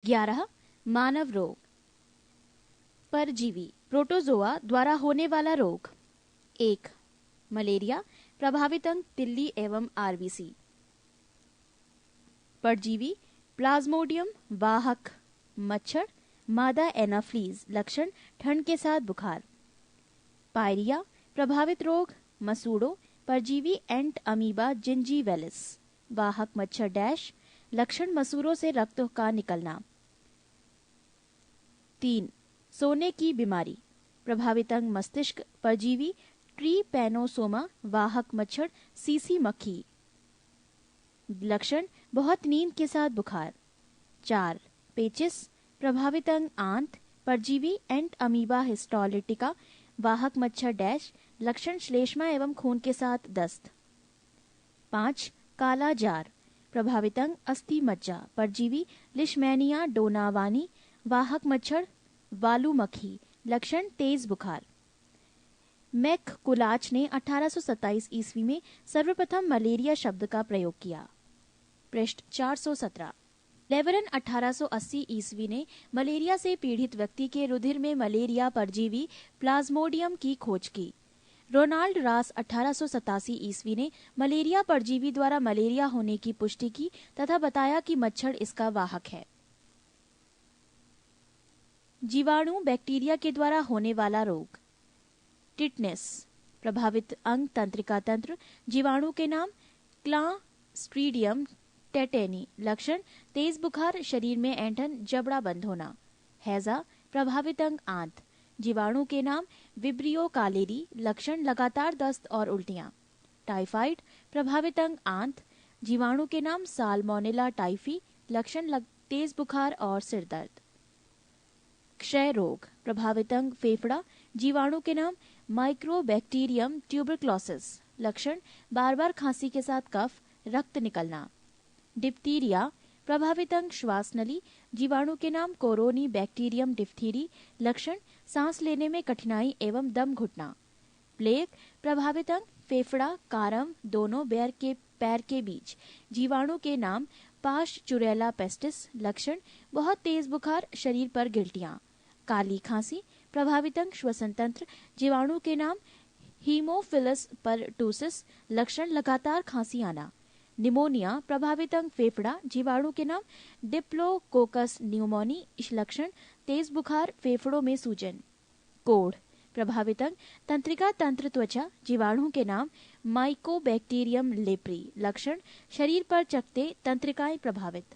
11. मानव रोग। परजीवी प्रोटोजोआ द्वारा होने वाला रोग। 1. मलेरिया, प्रभावित अंग तिल्ली एवं आरबीसी। परजीवी प्लाज्मोडियम, वाहक मच्छर, मादा एनाफ्लीज, लक्षण ठंड के साथ बुखार। पायरिया प्रभावित रोग मसूड़ो, परजीवी एंट अमीबा जिंजीवेलिस, वाहक मच्छर डैश, लक्षण मसूड़ों से रक्त का निकलना। 3. सोने की बीमारी, प्रभावित अंग मस्तिष्क, परजीवी ट्रीपैनोसोमा, वाहक मच्छर सीसी मक्खी, लक्षण बहुत नींद के साथ बुखार। 4. पेचिस, प्रभावित अंग आंत, परजीवी एंट अमीबा हिस्टोलिटिका, वाहक मच्छर डैश, लक्षण श्लेष्मा एवं खून के साथ दस्त। 5. काला जार, प्रभावित अंग अस्थि मज्जा, परजीवी लिशमैनिया डोनावानी, वाहक मच्छर वालू मक्खी, लक्षण तेज बुखार। मैक कुलाच ने 1827 ईस्वी में सर्वप्रथम मलेरिया शब्द का प्रयोग किया। पृष्ठ 417। लेवरन 1880 ईस्वी ने मलेरिया से पीड़ित व्यक्ति के रुधिर में मलेरिया परजीवी प्लाज्मोडियम की खोज की। रोनाल्ड रास 1887 ईस्वी ने मलेरिया परजीवी द्वारा मलेरिया होने की पुष्टि की तथा बताया कि मच्छर इसका वाहक है। जीवाणु बैक्टीरिया के द्वारा होने वाला रोग। टिटनेस, प्रभावित अंग तंत्रिका तंत्र, जीवाणु के नाम क्लास्ट्रीडियम टेटेनी, लक्षण तेज बुखार, शरीर में ऐंठन, जबड़ा बंद होना। हैजा, प्रभावित अंग आंत, जीवाणु के नाम विब्रियो कालेरी, लक्षण लगातार दस्त और उल्टियां। टाइफाइड, प्रभावित अंग आंत, जीवाणु के नाम साल्मोनेला टाइफी, लक्षण तेज बुखार और सिर दर्द। क्षय रोग, प्रभावित अंग फेफड़ा, जीवाणु के नाम माइक्रोबैक्टीरियम ट्यूबरक्लोसिस, लक्षण बार बार खांसी के साथ कफ, रक्त निकलना। डिप्थीरिया, प्रभावित अंग श्वास नली, जीवाणु के नाम कोरोनी बैक्टीरियम डिप्थीरी, लक्षण सांस लेने में कठिनाई एवं दम घुटना। प्लेग, प्रभावित अंग फेफड़ा कारम दोनों पैर के बीच, जीवाणु के नाम पाश्चुरेला पेस्टिस, लक्षण बहुत तेज बुखार, शरीर पर गिल्टियां। काली खांसी, प्रभावित अंग श्वसन तंत्र, जीवाणु के नाम हीमोफिलस परटूसिस, लक्षण लगातार खांसी आना। निमोनिया, प्रभावित अंग फेफड़ा, जीवाणु के नाम डिप्लोकोकस न्यूमोनी, लक्षण तेज बुखार, फेफड़ों में सूजन। कोढ़, प्रभावित अंग तंत्रिका तंत्र त्वचा, जीवाणु के नाम माइकोबैक्टीरियम लेप्री, लक्षण शरीर पर चकते, तंत्रिकाएं प्रभावित।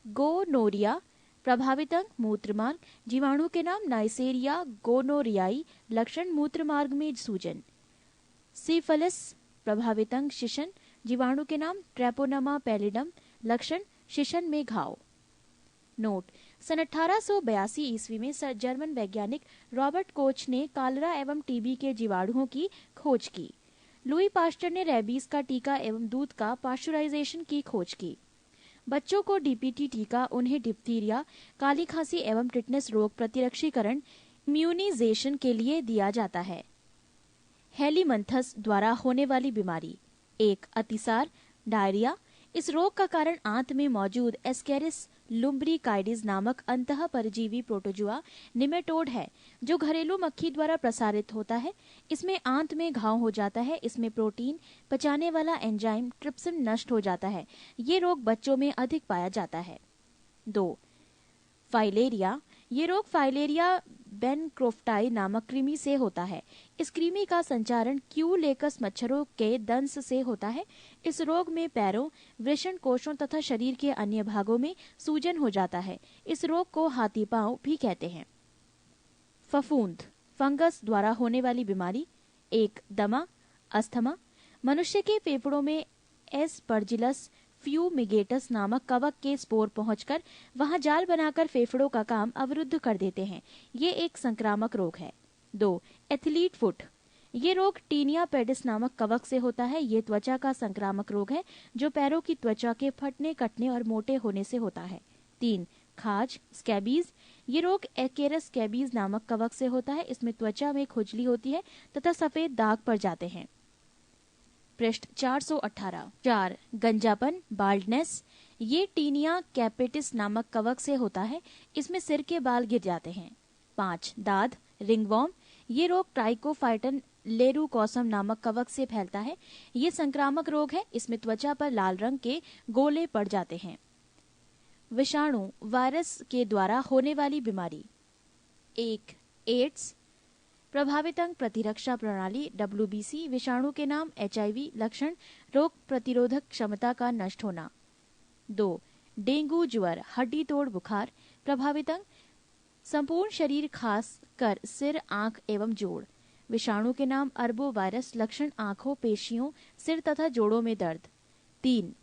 गोनोरिया, प्रभावित अंग मूत्रमार्ग, जीवाणु के नाम नाइसेरिया गोनोरियाई, लक्षण मूत्रमार्ग में सूजन। सिफिलिस, प्रभावित अंग शिशन, जीवाणु के नाम ट्रेपोनमा पैलिडम, लक्षण शिशन में घाव। नोट, सन 1882 ईस्वी में जर्मन वैज्ञानिक रॉबर्ट कोच ने कॉलरा एवं टीबी के जीवाणुओं की खोज की। लुई पास्टर ने रेबीज का टीका एवं दूध का पाश्चराइजेशन की खोज की। बच्चों को डीपीटी टीका उन्हें डिप्थीरिया, काली खांसी एवं टिटनेस रोग प्रतिरक्षीकरण इम्यूनाइजेशन के लिए दिया जाता है। हेलीमंथस द्वारा होने वाली बीमारी। 1. अतिसार डायरिया, इस रोग का कारण आंत में मौजूद एस्केरिस लुम्ब्रिकाइडिस नामक अंतः परजीवी प्रोटोजुआ निमेटोड है जो घरेलू मक्खी द्वारा प्रसारित होता है। इसमें आंत में घाव हो जाता है। इसमें प्रोटीन पचाने वाला एंजाइम ट्रिप्सिन नष्ट हो जाता है। ये रोग बच्चों में अधिक पाया जाता है। 2. फाइलेरिया, ये रोग फाइलेरिया बेनक्रोफ्टाई नामक कृमि से होता है। इस कृमि का संचारण क्यूलेकस मच्छरों के दंश से होता है। इस रोग में पैरों, वृषण कोशों तथा शरीर के अन्य भागों में सूजन हो जाता है। इस रोग को हाथी पांव भी कहते हैं। फफूंद, फंगस द्वारा होने वाली बीमारी। 1. दमा, अस्थमा, मनुष्य के फेफड़ों में एस्परजिलस फ्यूमिगेटस नामक कवक के स्पोर पहुंचकर वहां जाल बनाकर फेफड़ों का काम अवरुद्ध कर देते हैं। ये एक संक्रामक रोग है। 2. एथलीट फुट, ये रोग टीनिया पेडिस नामक कवक से होता है। ये त्वचा का संक्रामक रोग है जो पैरों की त्वचा के फटने, कटने और मोटे होने से होता है। 3. खाज स्कैबीज, ये रोग एकेरस स्कैबीज नामक कवक से होता है। इसमें त्वचा में खुजली होती है तथा सफेद दाग पड़ जाते हैं। पृष्ठ 418। 4. गंजापन बाल्डनेस, ये टीनिया कैपिटिस नामक कवक से होता है। इसमें सिर के बाल गिर जाते हैं। 5. दाद रिंगवॉर्म। ये रोग ट्राइकोफाइटन लेरुकोसम नामक कवक से फैलता है। ये संक्रामक रोग है। इसमें त्वचा पर लाल रंग के गोले पड़ जाते हैं। विषाणु वायरस के द्वारा होने वाली बीमारी। 1. एड्स। प्रभावित अंग प्रतिरक्षा प्रणाली WBC। विषाणु के नाम HIV। लक्षण रोग प्रतिरोधक क्षमता का नष्ट होना। 2. डेंगू ज्वर हड्डी तोड़ बुखार। प्रभावित अंग संपूर्ण शरीर, खास कर सिर, आंख एवं जोड़। विषाणु के नाम अरबो वायरस। लक्षण आंखों, पेशियों, सिर तथा जोड़ों में दर्द। 3.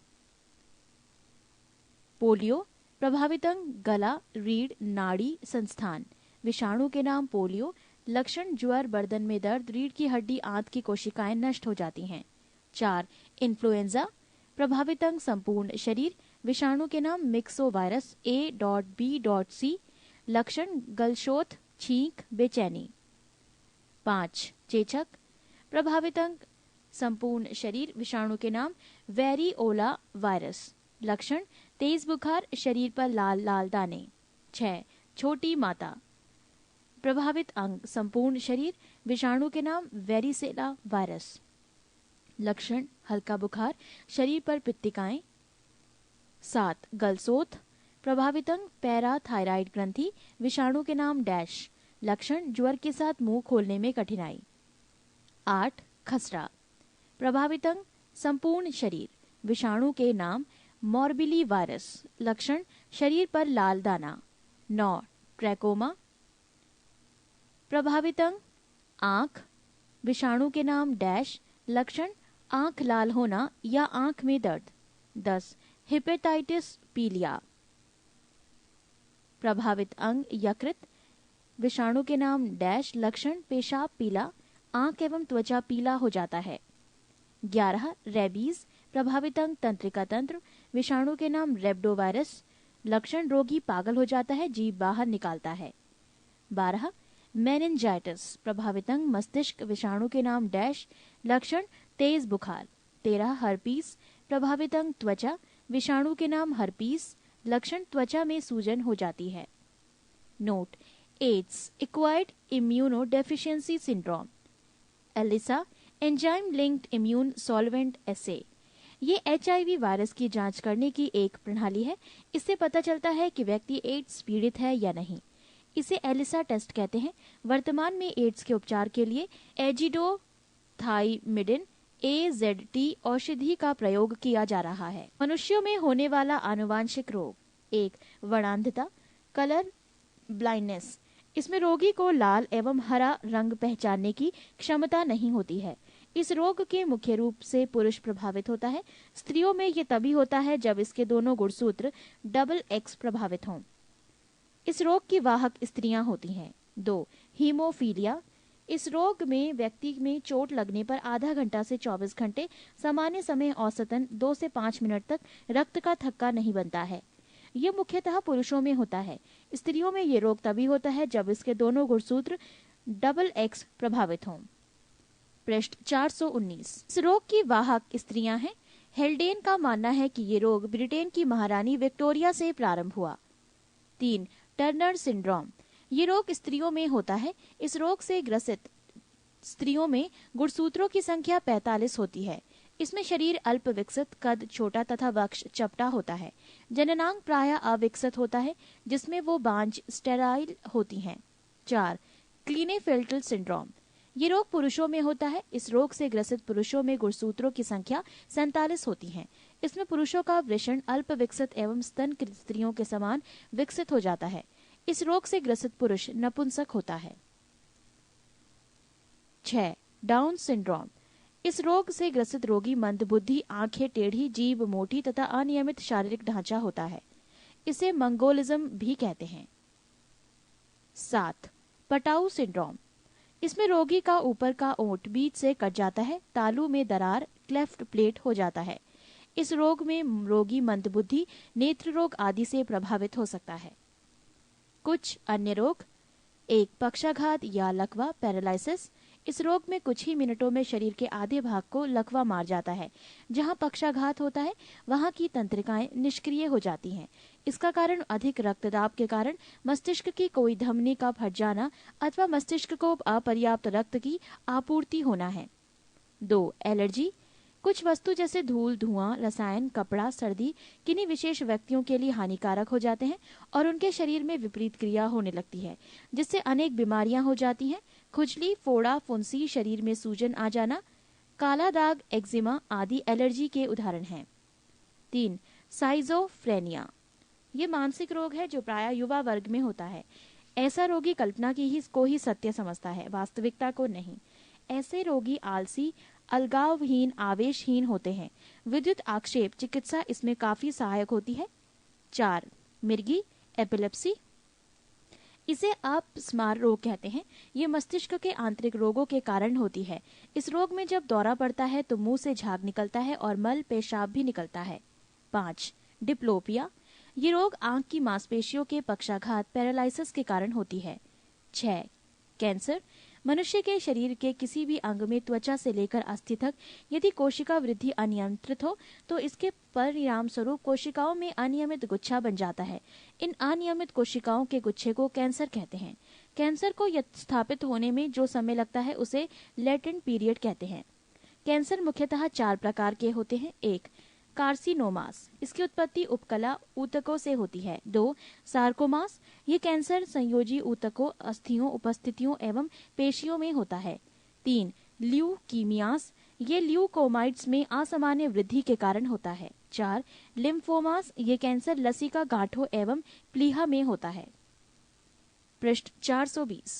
पोलियो। प्रभावित अंग गला, रीढ़, नाड़ी, संस्थान। विषाणु के नाम पोलियो। लक्षण ज्वर, गर्दन में दर्द, रीढ़ की हड्डी, आंत की कोशिकाएं नष्ट हो जाती हैं। 4. इन्फ्लुएंजा। प्रभावित अंग संपूर्ण शरीर। विषाणु के नाम मिक्सो वायरस A.B.C। लक्षण गलशोथ, छींक, बेचैनी। 5. चेचक। प्रभावित अंग संपूर्ण शरीर। विषाणु के नाम वेरिओला वायरस। लक्षण तेज बुखार, शरीर पर लाल लाल दाने। 6. छोटी माता। प्रभावित अंग संपूर्ण शरीर। विषाणु के नाम वेरिसेला वायरस। लक्षण हल्का बुखार, शरीर पर पित्तिकाएं। 7. गलसोथ। प्रभावित अंग पैराथायराइड ग्रंथि। विषाणु के नाम डैश। लक्षण ज्वर के साथ मुंह खोलने में कठिनाई। 8. खसरा। प्रभावित अंग संपूर्ण शरीर। विषाणु के नाम मॉर्बिली वायरस। लक्षण शरीर पर लाल दाना। 9. ट्रैकोमा। प्रभावित अंग आंख। विषाणु के नाम डैश। लक्षण आंख लाल होना या आंख में दर्द। 10. हेपेटाइटिस पीलिया। प्रभावित अंग यकृत। विषाणु के नाम डैश। लक्षण पेशाब पीला, आंख एवं त्वचा पीला हो जाता है। 11. रेबीज। प्रभावित अंग तंत्रिका तंत्र। विषाणु के नाम रेब्डोवायरस। लक्षण रोगी पागल हो जाता है, जीभ बाहर निकालता है। 12. मेनिंजाइटिस। प्रभावित अंग मस्तिष्क। विषाणु के नाम डैश। लक्षण तेज बुखार। 13. हर्पीस। प्रभावित अंग त्वचा। विषाणु के नाम हर्पीस। लक्षण त्वचा में सूजन हो जाती है। Note: AIDS acquired immuno deficiency syndrome. ELISA enzyme linked immune solvent assay. ये HIV वायरस की जांच करने की एक प्रणाली है। इससे पता चलता है कि व्यक्ति एड्स पीड़ित है या नहीं। इसे एलिसा टेस्ट कहते हैं। वर्तमान में एड्स के उपचार के लिए एजिडोथाइमिडिन AZT औषधि का प्रयोग किया जा रहा है। मनुष्यों में होने वाला आनुवांशिक रोग। 1. वर्णांधता, कलर ब्लाइंडनेस। इसमें रोगी को लाल एवं हरा रंग पहचानने की क्षमता नहीं होती है। इस रोग के मुख्य रूप से पुरुष प्रभावित होता है। स्त्रियों में ये तभी होता है जब इसके दोनों गुणसूत्र XX प्रभावित हों। इस रोग की वाहक स्त्रियां होती हैं। 2. हीमोफीलिया। इस रोग में व्यक्ति में चोट लगने पर आधा घंटा से 24 घंटे सामान्य समय औसतन 2 से 5 मिनट तक रक्त का थक्का नहीं बनता है। ये मुख्यतः पुरुषों में होता है। स्त्रियों में ये रोग तभी होता है जब इसके दोनों गुणसूत्र XX प्रभावित हों। पृष्ठ 419। इस रोग की वाहक स्त्रियां हैं। हेल्डेन का मानना है कि ये रोग ब्रिटेन की महारानी विक्टोरिया से प्रारंभ हुआ। 3. Turner syndrome. ये रोग स्त्रियों में होता है। इस रोग से ग्रसित स्त्रियों में गुणसूत्रों की संख्या 45 होती है। इसमें शरीर अल्प विकसित, कद छोटा तथा वक्ष चपटा होता है। जननांग प्रायः अविकसित होता है, जिसमें वो बांझ स्टेराइल होती हैं। 4. क्लीनेफेल्टर सिंड्रोम। ये रोग पुरुषों में होता है। इस रोग से ग्रसित पुरुषों में गुणसूत्रों की संख्या 47 होती है। इसमें पुरुषों का वृषण अल्प विकसित एवं स्तन स्त्रियों के समान विकसित हो जाता है। इस रोग से ग्रसित पुरुष नपुंसक होता है। 6. Down syndrome. इस रोग से ग्रसित रोगी मंदबुद्धि, आंखें टेढ़ी, जीभ मोटी तथा अनियमित शारीरिक ढांचा होता है। इसे मंगोलिज्म भी कहते हैं। 7. Patau syndrome. इसमें रोगी का ऊपर का ओंठ बीच से कट जाता है, तालू में दरार, क्लेफ्ट प्लेट हो जाता है। इस रोग में रोगी मंदबुद्धि, नेत्र रोग आदि से प्रभावित हो सकता है। कुछ अन्य रोग। 1. पक्षाघात या लकवा पैरालिसिस। इस रोग में कुछ ही मिनटों में शरीर के आधे भाग को लकवा मार जाता है। जहां पक्षाघात होता है वहां की तंत्रिकाएं निष्क्रिय हो जाती हैं। इसका कारण अधिक रक्तदाब के कारण मस्तिष्क की कोई धमनी का फट जाना अथवा मस्तिष्क को अपर्याप्त रक्त की आपूर्ति होना है। 2. एलर्जी। कुछ वस्तु जैसे धूल, धुआं, रसायन, कपड़ा, सर्दी किन्हीं विशेष व्यक्तियों के लिए हानिकारक हो जाते हैं और उनके शरीर में विपरीत क्रिया होने लगती है, जिससे अनेक बीमारियां हो जाती हैं। खुजली, फोड़ा, फुंसी, शरीर में सूजन आ जाना, काला दाग, एक्जिमा आदि एलर्जी के उदाहरण हैं। 3. साइजोफ्रेनिया। ये मानसिक रोग है जो प्रायः युवा वर्ग में होता है। ऐसा रोगी कल्पना को ही सत्य समझता है, वास्तविकता को नहीं। ऐसे रोगी आलसी, अलगावहीन, आवेशहीन होते हैं। विद्युत आक्षेप चिकित्सा इसमें काफी सहायक होती है। 4. मिर्गी, एपिलेप्सी। इसे अपस्मार रोग कहते हैं। ये मस्तिष्क के आंतरिक रोगों के कारण होती है। इस रोग में जब दौरा पड़ता है तो मुंह से झाग निकलता है और मल पेशाब भी निकलता है। 5. डिप्लोपिया। ये रोग आंख की मांसपेशियों के पक्षाघात, पैरालिसिस के कारण होती है। 6. कैंसर। मनुष्य के शरीर के किसी भी अंग में त्वचा से लेकर अस्थि तक यदि कोशिका वृद्धि अनियंत्रित हो तो इसके परिणाम स्वरूप कोशिकाओं में अनियमित गुच्छा बन जाता है। इन अनियमित कोशिकाओं के गुच्छे को कैंसर कहते हैं। कैंसर को स्थापित होने में जो समय लगता है उसे लेटेंट पीरियड कहते हैं। कैंसर मुख्यतः 4 प्रकार के होते हैं। 1. कार्सिनोमास। इसकी उत्पत्ति उपकला ऊतकों से होती है। 2. सार्कोमास। ये कैंसर संयोजी ऊतकों, अस्थियों, उपस्थितियों एवं पेशियों में होता है। 3. ल्यूकीमियास। ये ल्यूकोमाइट्स में असामान्य वृद्धि के कारण होता है। 4. लिम्फोमास। ये कैंसर लसिका गांठों एवं प्लीहा में होता है। पृष्ठ 420।